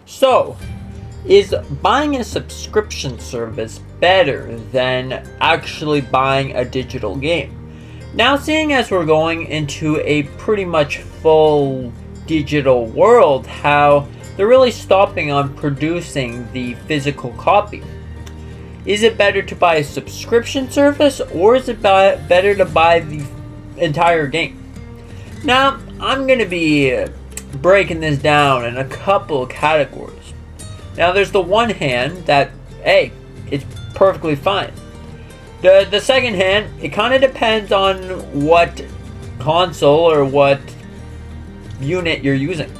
So, is buying a subscription service better than actually buying a digital game? Now, seeing as we're going into a pretty much full digital world, how they're really stopping on producing the physical copy. Is it better to buy a subscription service, or is it better to buy the entire game? Now, I'm going to be breaking this down in a couple of categories. Now, there's the one hand that, hey, it's perfectly fine. The second hand, it kind of depends on what console or what unit you're using.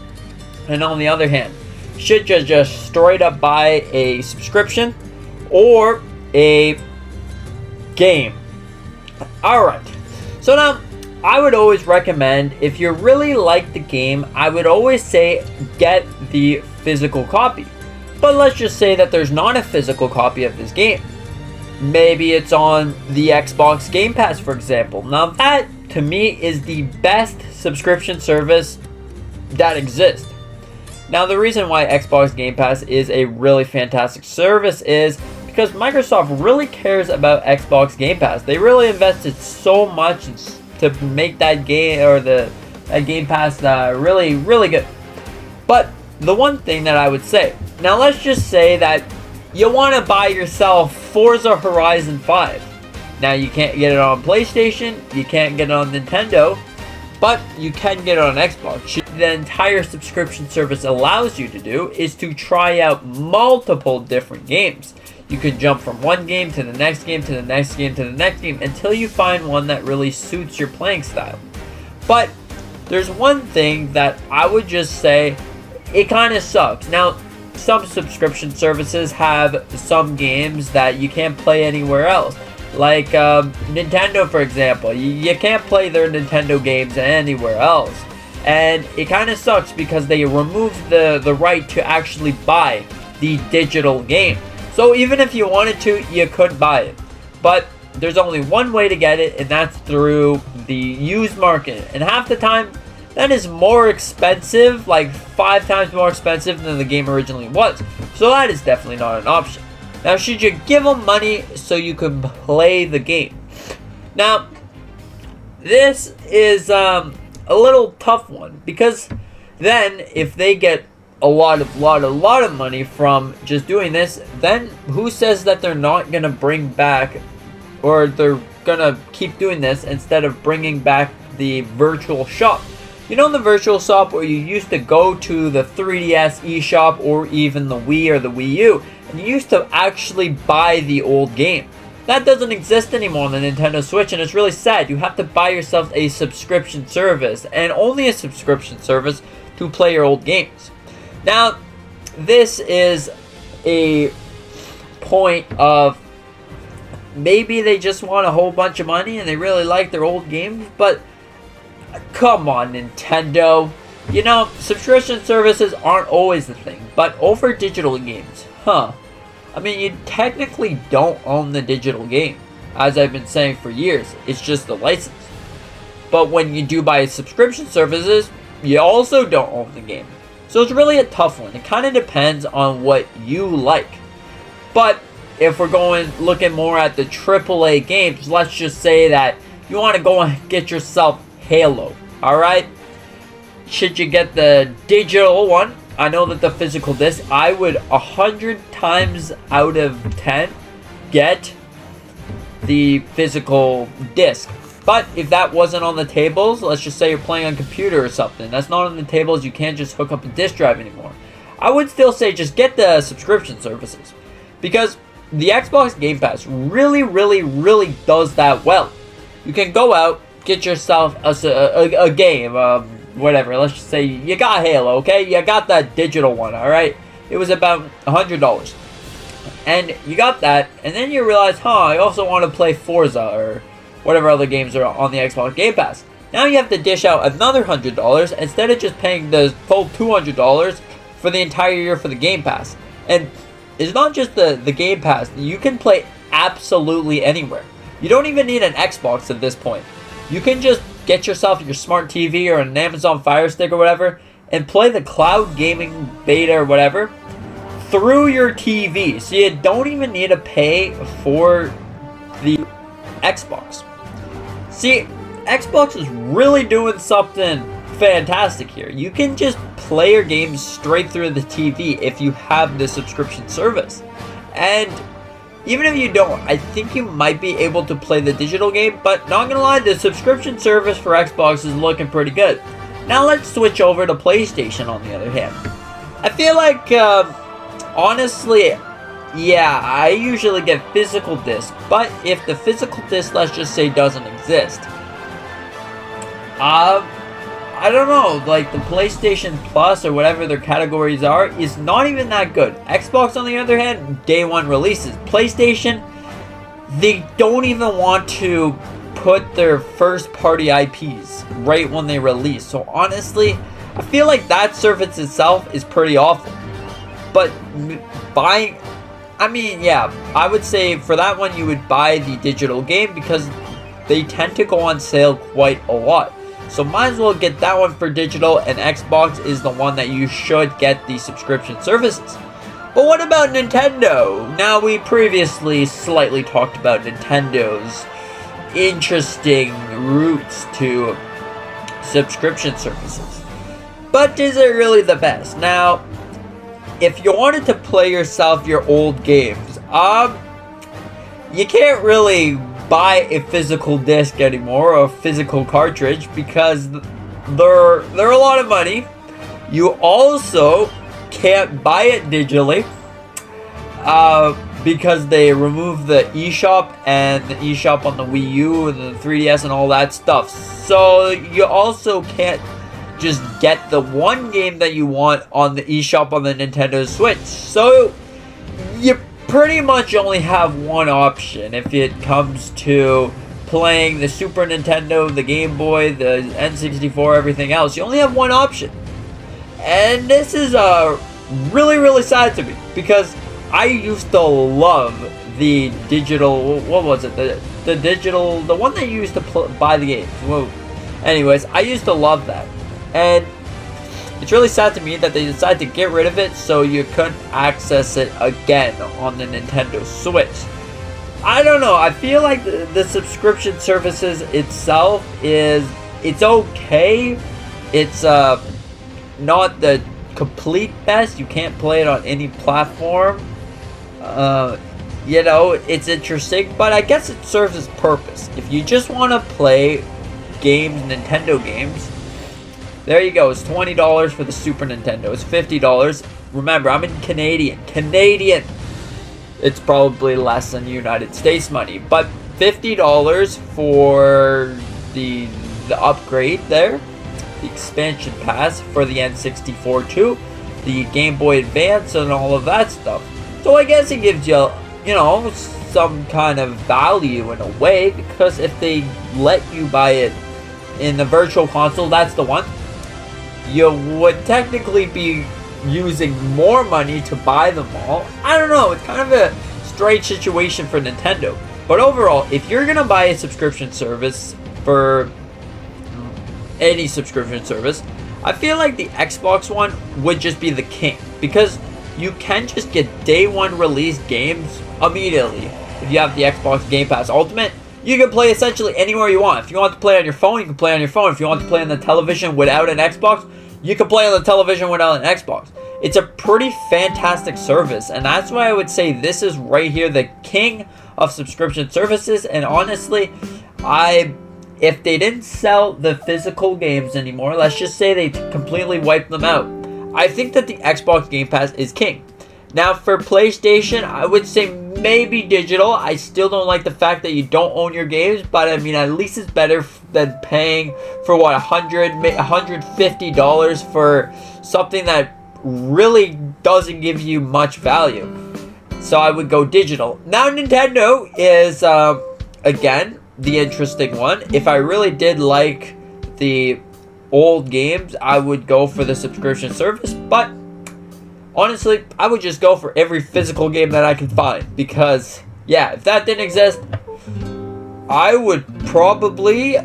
And on the other hand, should you just straight up buy a subscription or a game? Alright, so now I would always recommend, if you really like the game, I would always say get the physical copy. But let's just say that there's not a physical copy of this game. Maybe it's on the Xbox Game Pass, for example. Now that, to me, is the best subscription service that exists. Now, the reason why Xbox Game Pass is a really fantastic service is because Microsoft really cares about Xbox Game Pass. They really invested so much to make that game, or that Game Pass, really, really good. But the one thing that I would say, now let's just say that you want to buy yourself Forza Horizon 5. Now, you can't get it on PlayStation, you can't get it on Nintendo, but you can get it on Xbox. The entire subscription service allows you to do is to try out multiple different games. You can jump from one game to the next game to the next game to the next game until you find one that really suits your playing style. But there's one thing that I would just say, it kind of sucks. Now, some subscription services have some games that you can't play anywhere else. Like Nintendo, for example. You can't play their Nintendo games anywhere else. And it kind of sucks because they removed the right to actually buy the digital game. So even if you wanted to, you could buy it. But there's only one way to get it, and that's through the used market. And half the time, that is more expensive, like 5 times more expensive than the game originally was. So that is definitely not an option. Now, should you give them money so you can play the game? Now, this is a little tough one, because then if they get a lot of money from just doing this, then who says that they're not gonna bring back, or they're gonna keep doing this instead of bringing back the virtual shop? You know, the virtual shop where you used to go to the 3DS eShop or even the Wii or the Wii U, and you used to actually buy the old game. That doesn't exist anymore on the Nintendo Switch, and it's really sad. You have to buy yourself a subscription service, and only a subscription service, to play your old games. Now, this is a point of maybe they just want a whole bunch of money and they really like their old games, but come on, Nintendo. You know, subscription services aren't always the thing, but over digital games, I mean, you technically don't own the digital game. As I've been saying for years, it's just the license. But when you do buy subscription services, you also don't own the game. So it's really a tough one. It kind of depends on what you like. But if we're looking more at the AAA games, let's just say that you want to go and get yourself Halo, alright? Should you get the digital one? I know that the physical disc, I would 100 times out of 10 get the physical disc. But if that wasn't on the tables, let's just say you're playing on a computer or something, that's not on the tables, you can't just hook up a disc drive anymore. I would still say just get the subscription services, because the Xbox Game Pass really, really, really does that well. You can go out, get yourself a game, whatever, let's just say you got Halo, okay? You got that digital one, alright? It was about $100. And you got that, and then you realize, I also want to play Forza, or whatever other games are on the Xbox Game Pass. Now you have to dish out another $100 instead of just paying the full $200 for the entire year for the Game Pass. And it's not just the Game Pass. You can play absolutely anywhere. You don't even need an Xbox at this point. You can just get yourself your smart TV or an Amazon Fire Stick or whatever, and play the cloud gaming beta or whatever through your TV. So you don't even need to pay for the Xbox. See, Xbox is really doing something fantastic here. You can just play your games straight through the TV if you have the subscription service. And even if you don't, I think you might be able to play the digital game, but not gonna lie, the subscription service for Xbox is looking pretty good. Now let's switch over to PlayStation on the other hand. I feel like, honestly, yeah, I usually get physical discs, but if the physical disc, let's just say, doesn't exist, I don't know, like the PlayStation Plus or whatever their categories are is not even that good. Xbox, on the other hand, day one releases. PlayStation, they don't even want to put their first party IPs right when they release. So honestly, I feel like that service itself is pretty awful. But buying, I mean, yeah, I would say for that one you would buy the digital game because they tend to go on sale quite a lot. So might as well get that one for digital, and Xbox is the one that you should get the subscription services. But what about Nintendo? Now, we previously slightly talked about Nintendo's interesting routes to subscription services. But is it really the best? Now, if you wanted to play yourself your old games, you can't really buy a physical disc anymore or a physical cartridge because they're a lot of money. You also can't buy it digitally because they removed the eShop and the eShop on the Wii U and the 3DS and all that stuff. So you also can't just get the one game that you want on the eShop on the Nintendo Switch. So you pretty much only have one option if it comes to playing the Super Nintendo, the Game Boy, the N64, everything else. You only have one option. And this is really, really sad to me because I used to love the digital, what was it? The digital, the one that you used to buy the games. Whoa. Anyways, I used to love that. And it's really sad to me that they decided to get rid of it so you couldn't access it again on the Nintendo Switch. I don't know, I feel like the subscription services itself it's okay. It's not the complete best. You can't play it on any platform. You know, it's interesting, but I guess it serves its purpose. If you just want to play games, Nintendo games, there you go. It's $20 for the Super Nintendo. It's $50. Remember, I'm in Canadian. It's probably less than United States money, but $50 for the upgrade there, the expansion pass for the N64 too, the Game Boy Advance and all of that stuff. So I guess it gives you, you know, some kind of value in a way, because if they let you buy it in the Virtual Console, that's the one, you would technically be using more money to buy them all. I don't know, it's kind of a strange situation for Nintendo. But overall, if you're gonna buy a subscription service for any subscription service, I feel like the Xbox one would just be the king, because you can just get day one release games immediately. If you have the Xbox Game Pass Ultimate, you can play essentially anywhere you want. If you want to play on your phone, you can play on your phone. If you want to play on the television without an Xbox, you can play on the television without an Xbox. It's a pretty fantastic service, and that's why I would say this is right here the king of subscription services. And honestly, if they didn't sell the physical games anymore, let's just say they completely wiped them out, I think that the Xbox Game Pass is king. Now for PlayStation, I would say maybe digital. I still don't like the fact that you don't own your games, but I mean, at least it's better than paying for what, $150 for something that really doesn't give you much value. So I would go digital. Now Nintendo is again the interesting one. If I really did like the old games, I would go for the subscription service, but honestly, I would just go for every physical game that I could find, because yeah, if that didn't exist, I would probably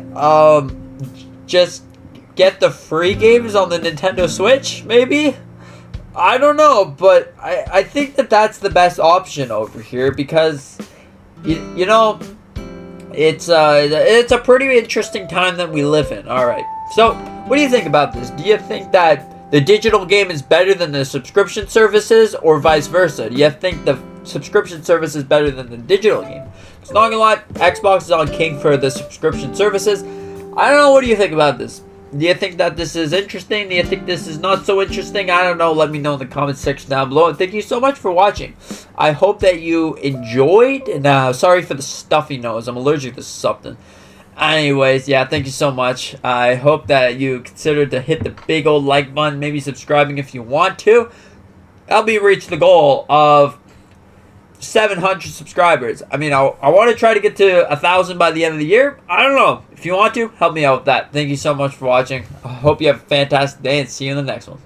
just get the free games on the Nintendo Switch, maybe? I don't know, but I think that that's the best option over here because, you know, it's a pretty interesting time that we live in. All right, so what do you think about this? Do you think that the digital game is better than the subscription services, or vice versa? Do you think the subscription service is better than the digital game? It's not gonna lie, Xbox is on king for the subscription services. I don't know, what do you think about this? Do you think that this is interesting? Do you think this is not so interesting? I don't know. Let me know in the comment section down below. And thank you so much for watching. I hope that you enjoyed. And sorry for the stuffy nose. I'm allergic to something. Anyways, yeah, thank you so much. I hope that you consider to hit the big old like button. Maybe subscribing if you want to. Help me reach the goal of 700 subscribers. I mean, I want to try to get to 1,000 by the end of the year. I don't know. If you want to, help me out with that. Thank you so much for watching. I hope you have a fantastic day and see you in the next one.